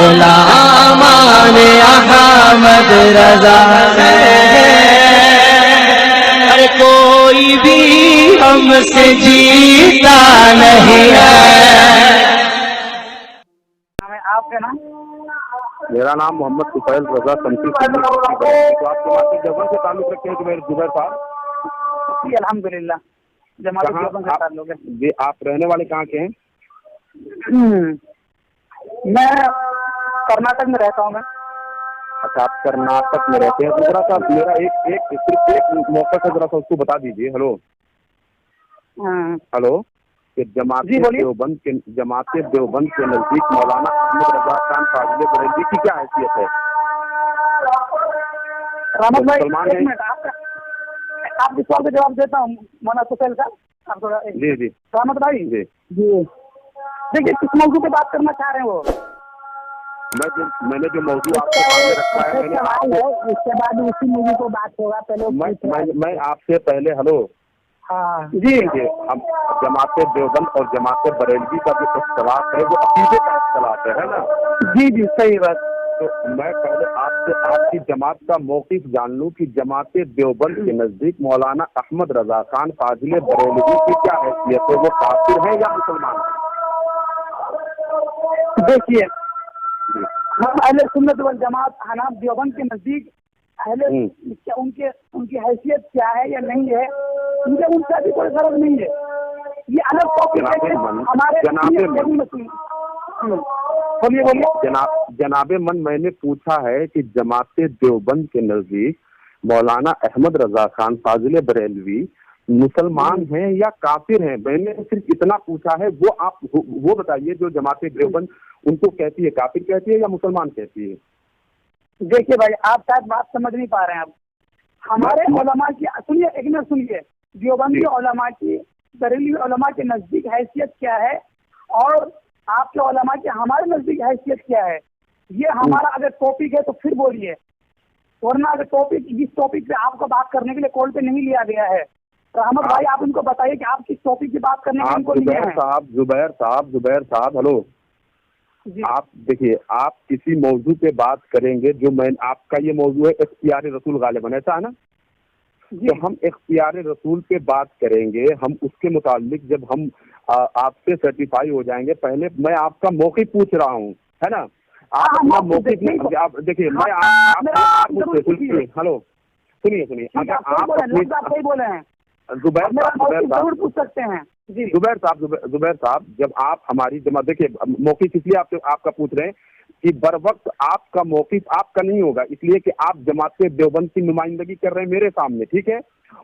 गुलामान अहमद रजा है। हर कोई भी हमसे जीता नहीं है। आपका नाम? मेरा नाम मोहम्मद सुफैल रजा तमसी। तो आप जमात देवबंद से ताल्लुक रखते हैं कि मेरे जुबैर साहब? जी अल्हम्दुलिल्लाह, जमात देवबंद से ताल्लुक है। जी, आप रहने वाले कहाँ के हैं? मैं कर्नाटक में रहता हूँ। मैं अच्छा, आप कर्नाटक में रहते हैं। तो जरा सा मेरा सिर्फ एक मौका से जरा सा उसको बता दीजिए। हेलो हेलो कि जमात देवबंद के नजदीक मौलाना अहमद रजा खान फाजिल बरेलवी की क्या हैसियत है? रहमत भाई, मुसलमान एक है? मिनट, आपके सवाल का जवाब देता हूँ मौलाना सुफैल साहब। आप थोड़ा जी जी रहमत भाई जी जी, देखिए किस मौजूद पे बात करना चाह रहे हैं वो? मैंने जो मौजूद आपके सामने रखा है, उसके बाद उसी मौजूद को बात होगा। पहले मैं आपसे पहले हेलो जी, हम जमात देवबंद और जमात बरेलवी का जो इख्तलाफ है वो अकीदे का इख्तलाफ है ना? जी जी, सही बात। तो मैं पहले आपसे आपकी जमात का मौक़िफ़ जान लूं कि जमात देवबंद के नजदीक मौलाना अहमद रजा खान फाजिल बरेलवी की क्या हैसियत है? वो काफिर है या मुसलमान है? देखिए, हम अहले सुन्नत वल जमात हनाफ देवबंद के नजदीक अहले क्या उनकी हैसियत क्या है या नहीं है, मुझे उनका भी कोई गरज नहीं है। ये अलग टॉपिक है हमारे। बोलिए। जनाबे मन, मैंने पूछा है कि जमात देवबंद के नजदीक मौलाना अहमद रजा खान फाजिल बरेलवी मुसलमान हैं या काफिर हैं? मैंने सिर्फ इतना पूछा है। वो आप वो बताइए जो जमात देवबंद उनको कहती है काफिर कहती है या मुसलमान कहती है? देखिए भाई, आप शायद बात समझ नहीं पा रहे हैं। आप हमारे उलमा की सुनिए, एक मिनट सुनिए। देवबंदी उलमा की बरेलवी उलमा के नजदीक हैसियत क्या है और आपके उलमा की हमारे नजदीक हैसियत क्या है, ये हमारा अगर टॉपिक है तो फिर बोलिए, वरना अगर जिस टॉपिक पे आपको बात करने के लिए कॉल पे नहीं लिया गया है, रहमत भाई आप उनको बताइए कि आप किस टॉपिक की बात करने के लिए उनको लिए हैं। जुबैर साहब हेलो। आप देखिए, आप किसी मौजू पे बात करेंगे जो मैं आपका ये मौजू है इख्तियार रसूल गालिबन, ऐसा है ना? तो हम इख्तियार रसूल पे बात करेंगे। हम उसके मुतालिक जब हम आपसे सर्टिफाई हो जाएंगे, पहले मैं आपका मौक़िफ़ पूछ रहा हूँ, है ना? आप अपना मौक़िफ़ आप देखिए। मैं आप मुझसे सुनिए, हेलो सुनिए। अगर आप सही बोले हैं, जुबैर पूछ सकते हैं जी। जुबैर साहब, जब आप हमारी जमा देखिए, मौक़िफ़ इसलिए आपका पूछ रहे हैं कि बर वक्त आपका मौक़िफ़ आपका नहीं होगा, इसलिए कि आप जमात देवबंद की नुमाइंदगी कर रहे हैं मेरे सामने, ठीक है?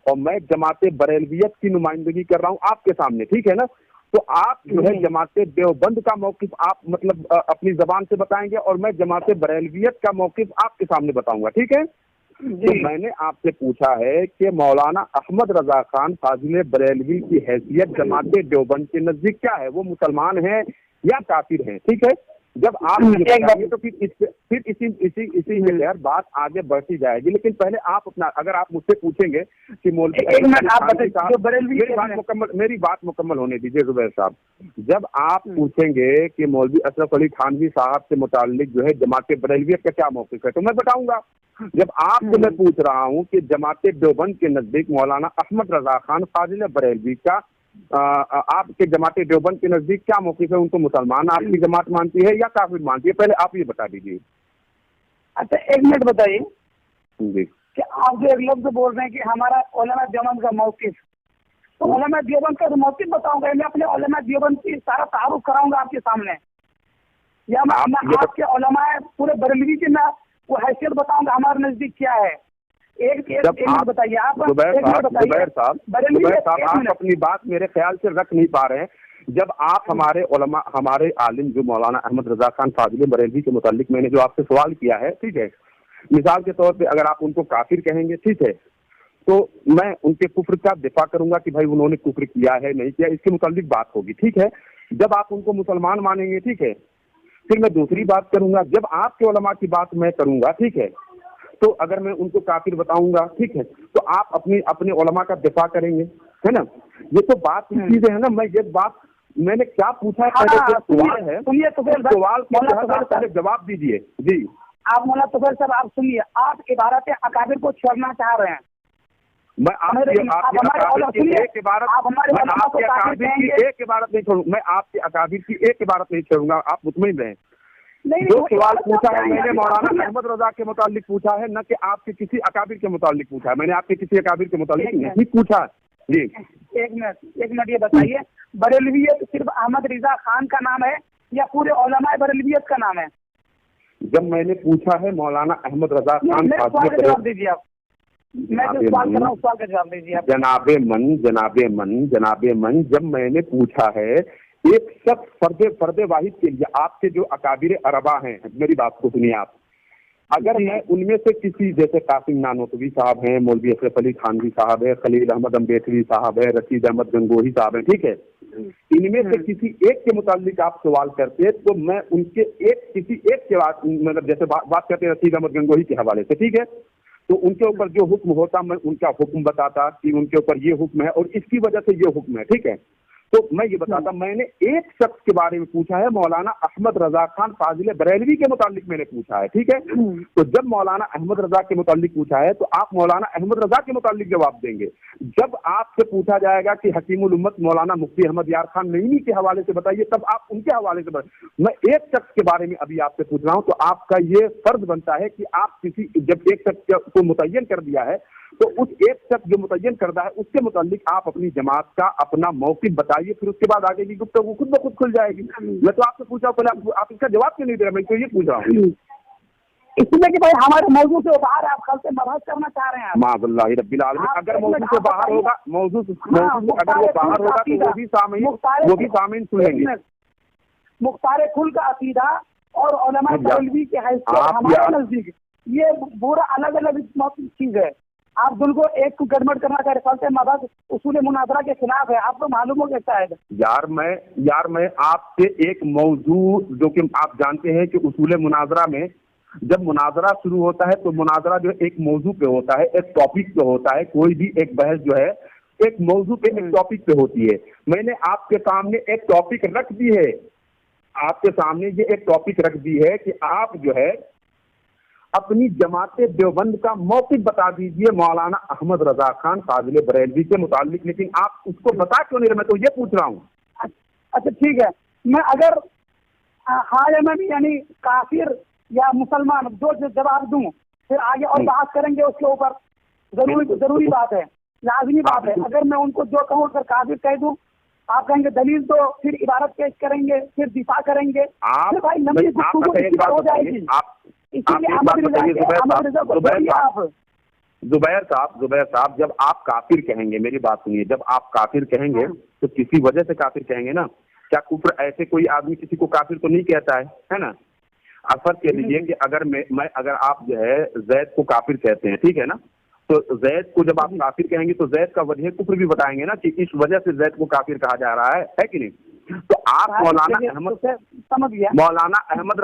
और मैं जमात बरेलवियत की नुमाइंदगी कर रहा हूँ आपके सामने, ठीक है ना? तो आप जो है जमात देवबंद का मौक़िफ़ आप मतलब अपनी जबान से बताएंगे और मैं जमात बरेलवियत का मौक़िफ़ आपके सामने बताऊंगा, ठीक है? तो मैंने आपसे पूछा है कि मौलाना अहमद रजा खान फाजिल बरेलवी की हैसियत जमात देवबंद के नजदीक क्या है? वो मुसलमान है या काफिर है? ठीक है, जब आप बताइए तो फिर इसी में यार बात आगे बढ़ती जाएगी। लेकिन पहले आप अपना, अगर आप मुझसे पूछेंगे कि मौलवी, मेरी बात मुकम्मल होने दीजिए जुबैर साहब। जब आप पूछेंगे कि मौलवी अशरफ अली थानवी साहब से मुताल्लिक जो है जमात बरेलवियत का क्या मौक़िफ़ है, तो मैं बताऊंगा। जब आपसे मैं पूछ रहा हूँ कि जमात देवबंद के नजदीक मौलाना अहमद रजा खान फाजिल बरेलवी का आपके जमात देवबंद के नजदीक क्या मौक़िफ़ है? उनको मुसलमान आपकी जमात मानती है या काफिर मानती है? पहले आप ये बता दीजिए। अच्छा, एक मिनट बताइए जी कि आप जो एक लफ्ज़ बोल रहे हैं कि हमारा उलमा देवबंद का मौक़िफ़, तो उलमा देवबंद का मौक़िफ़ बताऊंगा। मैं अपने उलमा देवबंद की सारा तारुफ कराऊंगा आपके सामने, या मैं आपके उलमा पूरे बरेलवी की मैं वो हैसियत बताऊंगा हमारे नजदीक क्या है। एक मिनट बताइए आप। जुबैर साहब, आप अपनी बात मेरे ख्याल से रख नहीं पा रहे हैं। जब आप हमारे उलमा, हमारे आलिम जो मौलाना अहमद रजा खान फाजिल बरेलवी के मुतालिक मैंने जो आपसे सवाल किया है, ठीक है, मिसाल के तौर पे अगर आप उनको काफिर कहेंगे, ठीक है, तो मैं उनके कुफ्र का दिफा करूंगा कि भाई उन्होंने कुफ्र किया है नहीं किया, इसके मुतालिक बात होगी, ठीक है। जब आप उनको मुसलमान मानेंगे, ठीक है, फिर मैं दूसरी बात करूंगा। जब आपके उलमा की बात मैं करूंगा, ठीक है, तो अगर मैं उनको काफिर बताऊंगा, ठीक है, तो आप अपने उलमा का दिफा करेंगे, है ना? ये तो बात की चीजें है ना। मैं ये बात मैंने क्या पूछा है? हाँ, पहले एक सवाल है, सुनिए तुफैल भाई, सवाल के मौलाना तहत तुफैल आप पहले साहब, जवाब दीजिए जी। आप मौलाना तुफैल साहब आप सुनिए, आप इबारत अकाबिर को छोड़ना चाह रहे हैं। मैं आपकी अकाबिर की एक इबारत, आप हमारे मैं उलमा को आपकी काफिर अकाबिर की कहेंगे? एक इबारत नहीं छोड़ूंगा, मैं आपकी अकाबिर की एक इबारत नहीं छोड़ूंगा, आप मुतमईन रहें। नहीं, जो वो सवाल इबारत पूछा है आप मैंने कहेंगे, मौलाना सुनिए। अहमद रजा के मुतालिक पूछा है, न कि आपके किसी अकाबिर के मुतालिक पूछा है। मैंने आपके किसी अकाबिर के मुतालिक नहीं पूछा जी। एक मिनट ये बताइए, बरेलवियत सिर्फ अहमद रिजा खान का नाम है या पूरे उलमाए बरेलवियत का नाम है? जब मैंने पूछा है मौलाना अहमद रजा खान, मेरे सवाल का जवाब दीजिए आप, मैं जो सवाल कर रहा हूँ सवाल का जवाब दीजिए आप। जनाबे मन, जब मैंने पूछा है एक शख्स फर्दे वाहिद के लिए, आपके जो अकाबिर अरबा हैं, मेरी बात को सुनिए आप, अगर मैं उनमें से किसी, जैसे कासिम नानोतवी साहब हैं, मौलवी अशरफ अली थानवी साहब है, खलील अहमद अम्बेडकरी साहब है, रशीद अहमद गंगोही साहब है, ठीक है, इनमें से किसी एक के मुतालिक आप सवाल करते तो मैं उनके किसी एक के बात, मतलब जैसे बात करते हैं रशीद अहमद गंगोही के हवाले से, ठीक है, तो उनके ऊपर जो हुक्म होता मैं उनका हुक्म बताता कि उनके ऊपर ये हुक्म है और इसकी वजह से ये हुक्म है, ठीक है, तो मैं ये बताता। मैंने एक शख्स के बारे में पूछा है, मौलाना अहमद रजा खान फाजिल बरेलवी के मुतालिक मैंने पूछा है, ठीक है, तो जब मौलाना अहमद रजा के मुतालिक पूछा है तो आप मौलाना अहमद रजा के मुतालिक जवाब देंगे। जब आपसे पूछा जाएगा कि हकीमुल उम्मत मौलाना मुफ्ती अहमद यार खान नईमी के हवाले से बताइए, तब आप उनके हवाले से बताइए। मैं एक शख्स के बारे में अभी आपसे पूछ रहा हूँ, तो आपका ये फर्ज बनता है कि आप किसी, जब एक शख्स को मुतय्यन कर दिया है तो उस एक शख्स जो मुतय्यन करता है उसके मुतालिक आप अपनी जमात का अपना मौक़िफ़ बताइए, फिर उसके बाद आगे की गुफ्तगू खुद ब खुद खुल जाएगी। मैं तो आपसे पूछा पहले, आप इसका जवाब क्यों नहीं दे रहे? मैं तो ये पूछ रहा हूँ इसलिए कि भाई हमारे मौजू से बाहर आप कल से मबहस करना चाह रहे हैं। माज़ल्लाह रब्बिल आलमीन, अगर मौजू से बाहर होगा, मौजू अगर वो बाहर होगा तो वो भी सामीन सुन लेंगे। मुख्तार कुल का अकीदा और उलमा बरेलवी के हैसियत हमारे नजदीक ये पूरा अलग अलग चीज है। आप बिल्कुल एक को गड़बड़ करना चाह रहे, कल से मबहस उसूल मुनाजरा के खिलाफ है, आपको मालूम हो सकता है। यार मैं आपसे एक मौजू, जो कि आप जानते हैं कि उसूल मुनाजरा में जब मुनाजरा शुरू होता है तो मुनाजरा जो एक मौजू पे होता है, एक टॉपिक पे होता है, कोई भी एक बहस जो है एक मौजू पे, एक टॉपिक पे होती है। मैंने आपके सामने एक टॉपिक रख दी है, आपके सामने ये एक टॉपिक रख दी है कि आप जो है अपनी जमाते देवबंद का मौक़िफ़ बता दीजिए मौलाना अहमद रजा खान फाजिल बरेलवी के मुतालिक, लेकिन आप उसको बता क्यों नहीं रहे? मैं तो ये पूछ रहा हूँ। अच्छा ठीक है, मैं अगर हाँ या मैं यानी काफिर या मुसलमान जो जवाब दूं, फिर आगे और बात करेंगे उसके ऊपर, जरूरी बात है, लाजमी बात है। अगर मैं उनको जो कहूँ अगर काफिर कह दूं, आप कहेंगे दलील, तो फिर इबारत पेश करेंगे, फिर दिफा करेंगे, फिर भाई लंबी गुफ्तगू हो जाएगी। जुबैर साहब, जब आप काफिर कहेंगे, मेरी बात सुनिए, जब आप काफिर कहेंगे तो किसी वजह से काफिर कहेंगे ना। क्या कुफ्र ऐसे कोई आदमी किसी को काफिर तो नहीं कहता है ना? आप फर्ज कह लीजिए कि अगर आप जो है जैद को काफिर कहते हैं, ठीक है ना, तो जैद को जब आप काफिर कहेंगे तो जैद का वजह कुफ्र भी बताएंगे ना कि इस वजह से जैद को काफिर कहा जा रहा है कि नहीं? तो आप मौलाना अहमद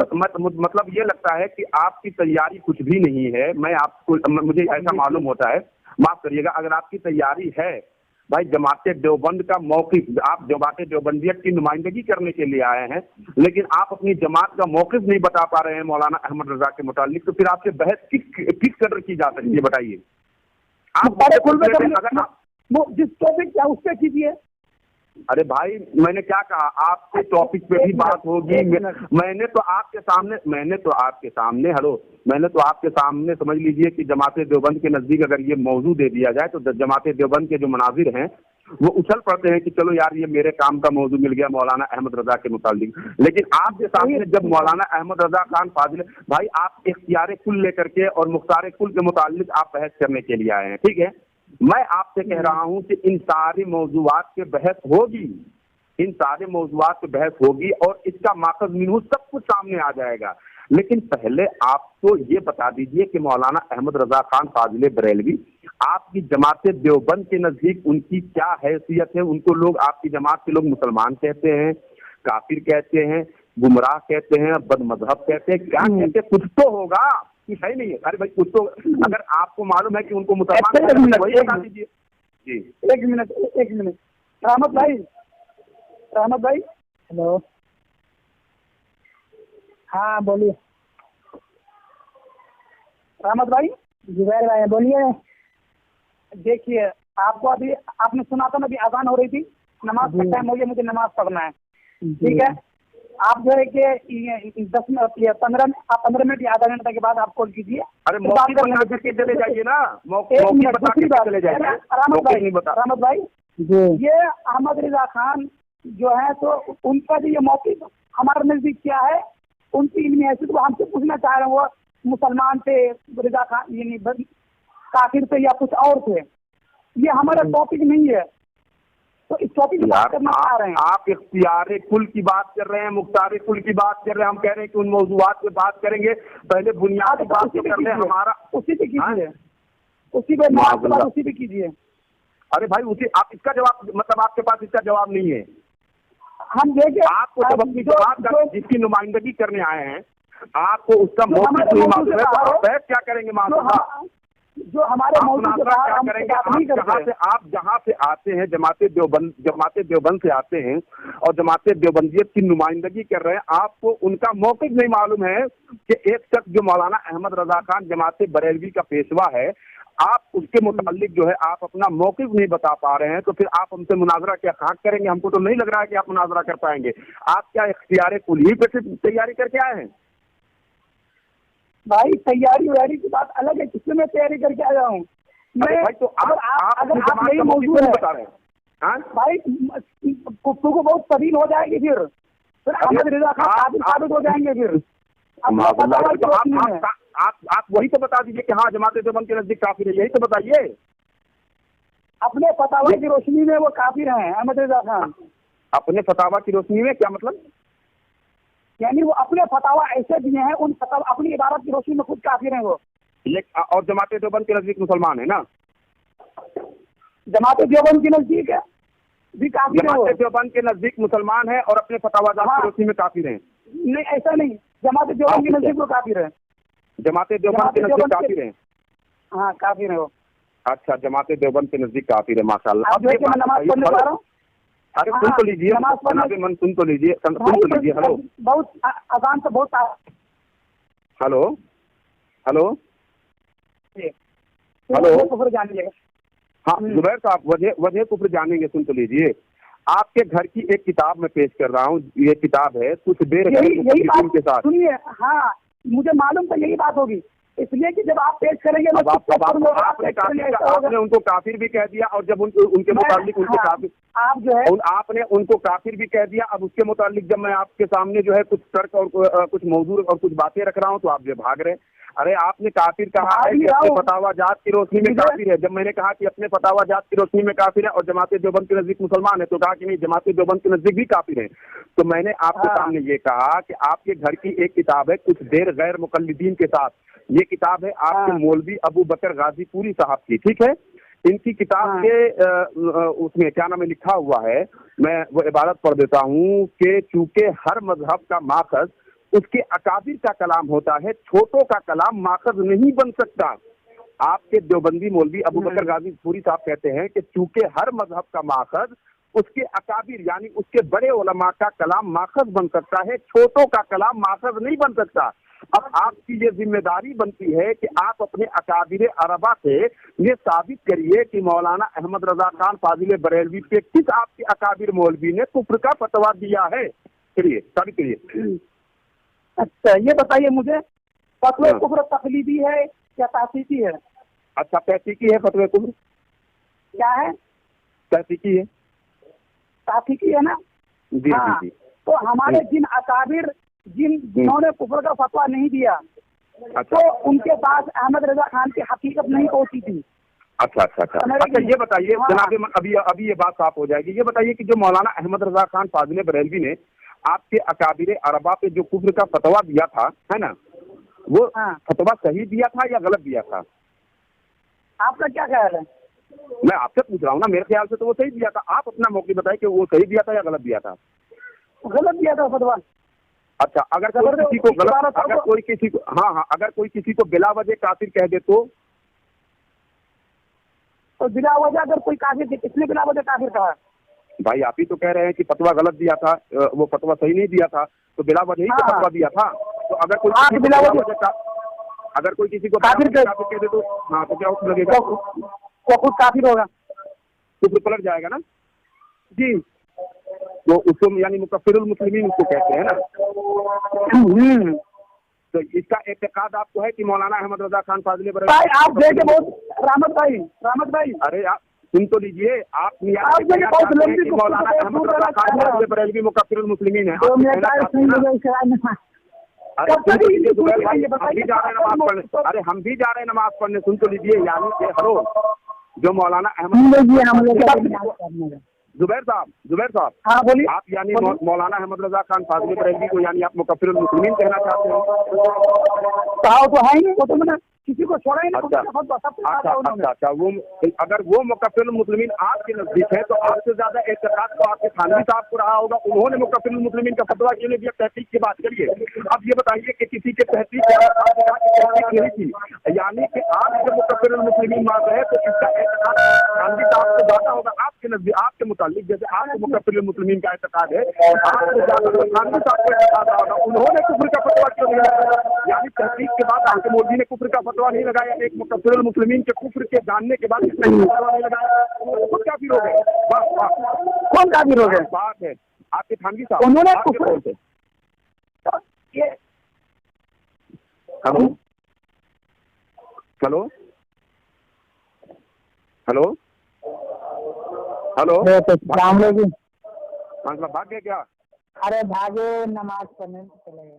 मतलब ये लगता है कि आपकी तैयारी कुछ भी नहीं है। मैं आपको, मुझे ऐसा मालूम होता है, माफ करिएगा, अगर आपकी तैयारी है भाई जमाते देवबंद का मौक़िफ़, आप जमाते देवबंदियत की नुमाइंदगी करने के लिए आए हैं, लेकिन आप अपनी जमात का मौक़िफ़ नहीं बता पा रहे हैं मौलाना अहमद रजा के मुतालिक, तो फिर आपसे बहस किस कदर की जा सकती है बताइए? आप जिस टॉपिक क्या उस पर कीजिए। अरे भाई मैंने क्या कहा, आपके टॉपिक पे भी बात होगी। मैंने तो आपके सामने समझ लीजिए कि जमाते देवबंद के नजदीक अगर ये मौजू दे दिया जाए तो जमाते देवबंद के जो मुनाजिर हैं वो उछल पड़ते हैं कि चलो यार ये मेरे काम का मौजू मिल गया मौलाना अहमद रजा के मुतालिक। लेकिन आपके सामने जब मौलाना अहमद रजा खान फाजिल, भाई आप इख्तियार कुल लेकर के और मुख्तार कुल के मुतालिक आप बहस करने के लिए आए हैं, ठीक है। मैं आपसे कह रहा हूं कि इन सारी मौजूआत पे बहस होगी, और इसका माक़ज़ मिन्हु सब कुछ सामने आ जाएगा। लेकिन पहले आपको ये बता दीजिए कि मौलाना अहमद रजा खान फाजिल बरेलवी आपकी जमात देवबंद के नजदीक उनकी क्या हैसियत है? उनको लोग, आपकी जमात के लोग मुसलमान कहते हैं, काफिर कहते हैं, गुमराह कहते हैं, बदमज़हब कहते हैं, क्या कहते हैं? कुछ तो होगा, है नहीं है? अरे भाई कुछ तो, अगर आपको मालूम है कि उनको मुसलमान, वही बता दीजिए जी। एक मिनट रहमत भाई, रहमत भाई। हेलो, हाँ बोलिए। रहमत भाई, जुबैर भाई बोलिए। देखिए, आपको अभी आपने सुना था ना, अभी अजान हो रही थी, नमाज का टाइम हो गया, मुझे नमाज पढ़ना है, ठीक है। आप जो है कि 10 मिनट या 15 मिनट या आधा घंटा के बाद आप कॉल कीजिए। अरे मौके बता करके चले जाइए ना, मौके बता के चले जाइए। रहमत भाई, ये अहमद रजा खान जो है, तो उनका जो ये मौक़िफ़ हमारे नजदीक क्या है, उनकी इल्मी हैसियत को हमसे पूछना चाह रहे हैं। वो मुसलमान थे रजा खान, यानी काफिर थे या कुछ और थे, ये हमारा टॉपिक नहीं है, तो इस टॉपिक की बात करना चाह रहे हैं। आप इख्तियार कुल की बात कर रहे हैं, मुख्तार कुल की बात कर रहे हैं, हम कह रहे हैं कि उन मौजूदात पे बात करेंगे, पहले बुनियादी बात तो कर रहे हैं हमारा। उसी पे कीजिए, उसी पे बात उसी पे कीजिए। अरे भाई उसी, आप इसका जवाब, मतलब आपके पास इसका जवाब नहीं है। हम देखिए, आपको जब अपनी जवाब जिसकी नुमाइंदगी करने आए हैं, आपको उसका मौक़िफ़ नहीं मालूम है, तो आप बहस क्या करेंगे? मालूम जो हमारे मौजूद करेंगे आप जहाँ से आते हैं, जमाते देवबंद से आते हैं और जमाते देवबंदियत की नुमाइंदगी कर रहे हैं, आपको उनका मौक़िफ़ नहीं मालूम है कि एक शख्स जो मौलाना अहमद रजा खान जमाते बरेलवी का पेशवा है, आप उसके मुतालिक जो है आप अपना मौक़िफ़ नहीं बता पा रहे हैं, तो फिर आप हमसे मुनाजरा क्या खाक करेंगे? हमको तो नहीं लग रहा है कि आप मुनाजरा कर पाएंगे। आप क्या इख्तियार कुल ही पे से तैयारी करके आए हैं? भाई तैयारी वैयारी की बात अलग है, किससे मैं तैयारी करके आया हूँ मैं? भाई तो आप नहीं मौजूद है बता रहे हैं भाई, कुत्तों को बहुत तवील हो जाएगी, फिर अहमद रजा खान साबित हो जाएंगे। फिर आप वही तो बता दीजिए कि हाँ जमात देवबंद के नजदीक काफिर है, यही तो बताइए। अपने फतावा की रोशनी में वो काफिर हैं अहमद रजा खान। अपने फतावा की रोशनी में क्या मतलब? यानी वो अपने फतावा ऐसे दिए हैं, उन फतावा अपनी इबारत की रोशनी में खुद काफिर हैं वो। और जमात देवबंद के नजदीक मुसलमान है ना? जमात देवबंद के नजदीक है भी काफिर है, जमात देवबंद के नजदीक मुसलमान है और अपने फतावा की रोशनी में काफिर हैं। नहीं ऐसा नहीं, जमात देवबंद के नजदीक वो काफिर है। जमात देवबंद के नजदीक काफिर हैं? हाँ काफिर है वो। अच्छा, जमात देवबंद के नजदीक काफिर है, माशाअल्लाह। अब मैं नमाज पढ़ने जा रहा हूँ। अरे सुन तो लीजिए, मन सुन तो लीजिए, हेलो, बहुत आसान से बहुत। हेलो हेलो कुफ्र जानिएगा। हाँ जुबैर साहब, वजह कुफ्र जानेंगे, सुन तो लीजिए। आपके घर की एक किताब में पेश कर रहा हूँ, ये किताब है कुछ देर यही बात के साथ सुनिए। हाँ मुझे मालूम था यही बात होगी, इसलिए कि जब आप पेश करेंगे आपने उनको काफिर भी कह दिया, और जब उनके मुतालिक उनको काफिर, आप जो है आपने उनको काफिर भी कह दिया। अब उसके मुतालिक जब मैं आपके सामने जो है कुछ तर्क और कुछ मौजूद और कुछ बातें रख रहा हूँ, तो आप जो भाग रहे। अरे आपने काफिर कहा है कि अपने फतावा जात की रोशनी में काफिर है। जब मैंने कहा कि अपने फतावा जात की रोशनी में काफिर है और जमात देवबंद के नजदीक मुसलमान है, तो कहा कि नहीं जमात देवबंद के नजदीक भी काफिर है। तो मैंने आपके सामने ये कहा कि आपके घर की एक किताब है कुछ देर गैर मुकल्लिदीन के साथ, ये किताब है आपके मौलवी अबू बकर गाजीपुरी साहब की, ठीक है। इनकी किताब के उसमें क्या नाम है लिखा हुआ है, मैं वो इबारत पढ़ देता हूँ कि चूंकि हर मजहब का माखज उसके अकाबिर का कलाम होता है, छोटों का कलाम माखज नहीं बन सकता। आपके देवबंदी मौलवी अबू बकर गाजीपुरी साहब कहते हैं कि चूंकि हर मजहब का माखज उसके अकाबिर यानी उसके बड़े उलमा का कलाम माखज बन सकता है, छोटों का कलाम माखज नहीं बन सकता। अब आपकी ये जिम्मेदारी बनती है कि आप अपने अकाबिर अरबा से ये साबित करिए कि मौलाना अहमद रजा खान फाजिल बरेलवी पे किस आपके अकाबिर मौलवी ने कुफ्र का फतवा दिया है, करिए साबित करिए। अच्छा ये बताइए मुझे, फतवा कुफ्र तकलीदी है या तासीकी है? अच्छा तहकीकी है फतवा कुफ्र, क्या है? तहकीकी है, तासीकी है ना? जी हाँ, जी। तो हमारे जिन अकाबिर जिन्होंने कुफ्र का फतवा नहीं दिया, तो उनके पास अहमद रजा खान की हकीकत नहीं पहुंची थी। अच्छा अच्छा अच्छा अच्छा, ये बताइए जनाब, अभी ये बात साफ हो जाएगी। ये बताइए कि जो मौलाना अहमद रजा खान फाजिल बरेलवी ने आपके अकाबिर अरबा पे जो कुफ्र का फतवा दिया था, है ना, वो फतवा सही दिया था या गलत दिया था? आपका क्या ख्याल है? मैं आपसे पूछ रहा हूँ ना, मेरे ख्याल से तो वो सही दिया था। आप अपना मौक़िफ़ बताइए कि वो सही दिया था या गलत दिया था? गलत दिया था फतवा। अच्छा, अगर कोई किसी को गलत, अगर कोई किसी को, हाँ, अगर कोई किसी को बिला वजह काफिर कह दे तो बिला वजह अगर कोई काफिर, किसने बिला वजह काफिर कहा? भाई आप ही तो कह रहे हैं कि फतवा गलत दिया था, वो फतवा सही नहीं दिया था, तो बिला वजह ही तो हाँ। फतवा दिया था। तो अगर कोई हाँ, किसी को बिला बिला वजह- वजह का, अगर कोई किसी को काफिर बिला वजह कह- काफिर कह दे तो हाँ, तो क्या हुक्म लगेगा? वो खुद काफिर होगा। कुफ्र पलट जाएगा ना जी। तो उसको यानी मुकफ्फिरुल मुस्लिमीन उसको कहते हैं ना। तो इसका एतकाद आपको है कि मौलाना अहमद रजा खान फाजिल भाई आप देखे बहुत रामत भाई अरे आप सुन तो लीजिए, आप आप देखिए बहुत लंबी कि मौलाना अहमद रजा खान फाजिल बरेलवी मुकफ्फिरुल मुस्लिमीन है। दो मिनट आप कहना चाहते हैं ना? अरे कब सुन तक तो ये लीजिए पूरी जुबैर भाई, करेंगे? हम भी जा रहे हैं नमाज पढ़ने। अरे हम भी जा रहे हैं नमाज पढ़ने, सुन तो लीजिए। यानी कि हलो जो मौलाना अहमद जुबैर साहब हाँ बोलिए। आप यानी मौलाना अहमद रजा खान फाजिल बरेलवी को यानी आप मुकफ्फिरुल मुस्लिमीन कहना चाहते हैं? तो है ही नहीं, वो तो मैंने किसी को छोड़ा ही नहीं। अच्छा वो अगर वो मुकफ्फिरुल मुस्लिमीन आपके नजदीक है तो आपसे ज्यादा एतकाद तो आपके थानवी साहब को रहा होगा। उन्होंने मुकफ्फिरुल मुस्लिमीन का फतवा क्यों नहीं दिया? तहकीक की बात करिए। अब ये बताइए कि किसी के तहकीक नहीं थी, यानी कि आप जब मुकफ्फिरुल मुस्लिमीन मान रहे हैं तो इसका एतकाद थानवी साहब से ज्यादा होगा आपके नजदीक। आपके मुतालिक जैसे आपको मुकफ्फिरुल मुस्लिमीन का एतकाद है, आपसे ज्यादा तो थानवी साहब को एतकाद होगा। उन्होंने कुफ्र का फतवा क्यों नहीं लगाया? यानी तहकीक के बाद आपके मोदी ने कुफ्र का फतवा नहीं लगाया। एक मुकफ्फिरुल मुस्लिमीन के कुफ्र के जानने के बाद इसका फतवा नहीं लगाया, खुद काफिर हो गए। कौन काफिर हो गए? बात है आपके थानवी साहब, उन्होंने आपके कौन थे? हेलो हेलो हेलो हेलो सलाम वालेकुम। भाग गए क्या? अरे भागे नमाज पढ़ने चले गए।